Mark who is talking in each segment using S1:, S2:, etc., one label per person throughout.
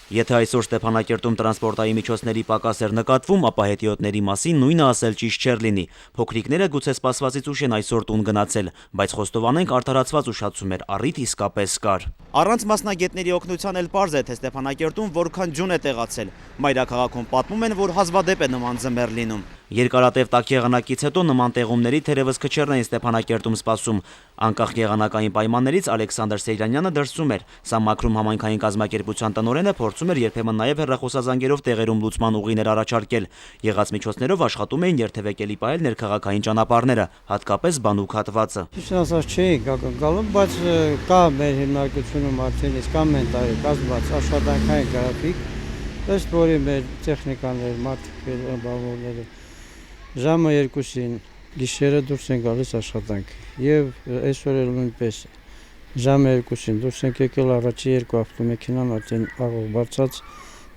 S1: Եթե այսօր Ստեփանակերտում տրանսպորտային միջոցների պակաս էր նկատվում, ապա հետիոտների մասին նույնը ասել ճիշտ չէր լինի։ Փոքրիկները գուցե սպասվածից ուշ են այսօր տուն գնացել, բայց խոստովանենք արդարացված ուշացում էր, առիթ իսկապես կար։ Առանց մասնագետների օգնության էլ պարզ է, թե Ստեփանակերտում որքան ջուն է տեղացել։ Մայրաքաղաքում պատմում են, որ հազվադեպ է նման ձմեռ լինում։ Երկարատև տաք եղանակից հետո նման տեղումների թերևս քչերն էին Ստեփանակերտում սպասում։ Անկախ եղանակային պայմաններից Ալեքսանդր Սեյրանյանը դրսում էր։ Սա Մաքրում համայնքային կազմակերպության տնօրենը փորձում էր երբեմն նաև հեռախոսազանգերով տեղերում լուծման ուղիներ առաջարկել։ Եղած միջոցներով աշխատում էին երթևեկելի պահել ներքաղաքային ճանապարհները, հատկապես բանուկ հատվածը։
S2: Ճիշտ ասած չէի գալու, բայց կա մեր հիմնարկությունում արդեն իսկ ամեն տարի կազմված աշխատանքային գրաֆիկ, ըստ որի մեր տեխնիկաներ, մարդիկ բանվորները ժամը 2-ին գիշերը դուրս են գալիս աշխատանք եւ այսօր էլ նույնպես ժամը 2-ին դուրս ենք եկել, առաջի 2 ավտոմեքենան արդեն աղող բարձած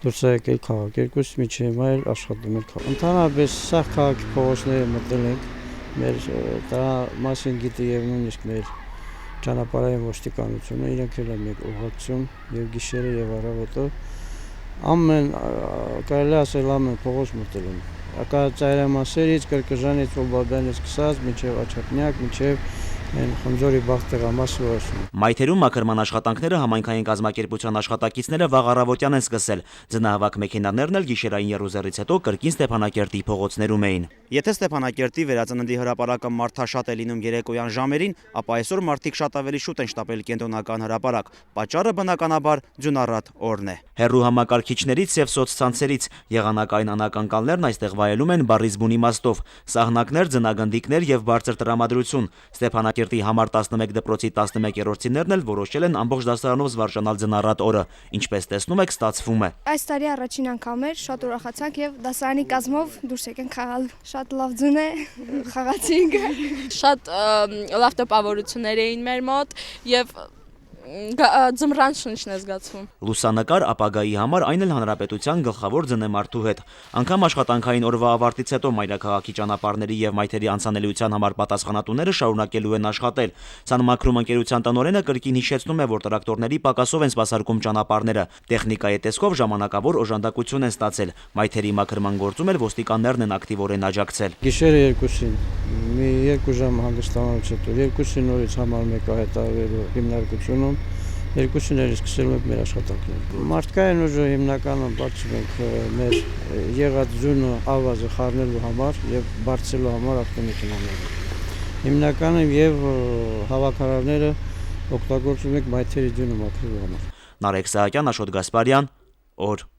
S2: դուրս է եկել քաղաք, 2-ից մինչև հիմա էլ աշխատում ենք։ Ընդհանրապես սա քաղաքի փողոցները մտել ենք, մեր դրա մասին գիտի եւ նույնիսկ մեր ճանապարհային ոստիկանությունը, իրենք էլ են մեկ ուղղակցում եւ գիշերը եւ առավոտը ամեն կարելի ասել ամեն փողոց մտել են։ Ակա ծայրամասերից, Կրկժանից, Օլբաբյանից սկսած, մինչև Աչափնյակ, մինչև Խնձորի Բախտեղամասը ասում։
S1: Մայթերում մաքրման աշխատանքները համայնքային կազմակերպության աշխատակիցները վաղ առավոտյան են սկսել։ Ձնահավաք մեքենաներն էլ գիշերային եռուզեռից հետո կրկին Ստեփանակերտի փողոցներում էին։ Եթե Ստեփանակերտի վերածննդի հրապարակը մարդաշատ է լինում երեկոյան ժամերին, ապա այսօր մարդիկ շատ ավելի շուտ են շտապել կենտրոնական հրապարակ։ Պատճառը բնականաբար ձյունառատ օրն է։ Հեռու համակարգիչներից եւ սոցցանցերից եղանակային անակնկալներն այստեղ վայելում են բառից բուն իմաստով։ Սահնակներ, ձնագնդիկներ եւ բարձր տրամադրություն։ Ստեփանակերտի համար 11 դպրոցի 11-րդցիներն էլ որոշել են ամբողջ դասարանով զվարճանալ ձնառատ օրը։ Ինչպես տեսնում եք, ստացվում է։
S3: Այս տարի առաջին անգամ էր, շատ ուրախացանք եւ դասարանի կազմով դուրս եկենք խաղալ։ Շատ լավ ձուն է, խաղացինք։
S4: Շատ լավ տպավորություններ էին մեր մոտ եւ ձմռան շնչն է զգացվում։
S1: Լուսանկար ապագայի համար այն էլ հանրապետության գլխավոր ձնեմարդու հետ։ Անգամ աշխատանքային օրվա ավարտից հետո մայրաքաղաքի ճանապարհների եւ մայթերի անցանելիության համար պատասխանատուները շարունակելու են աշխատել։ Ցանմաքրում ընկերության տնօրենը կրկին հիշեցնում է, որ տրակտորների պակասով են սպասարկում ճանապարհները։ Տեխնիկայի տեսքով ժամանակավոր օժանդակություն են ստացել։ Մայթերի մաքրման գործում էլ ոստիկաններն են ակտիվորեն աջակցել։
S2: Գիշերը 2-ին մի 2 ժամ հանգստանալուց հետո 2-ին նորից համար մեկ հայտարարելու հիմնարկությունում 2-ին էլ սկսել ենք մեր աշխատանքները։ Մարդկային ուժը հիմնականում բացում ենք մեր եղած ձյունը ավազը խառնելու համար եւ բարձելու համար ավտոմեքենաները։ Հիմնականում եւ հավաքարարները օգտագործում ենք մայթերի ձյունը մաքրելու համար։
S1: Նարեկ Սահակյան, Աշոտ Գասպարյան, օր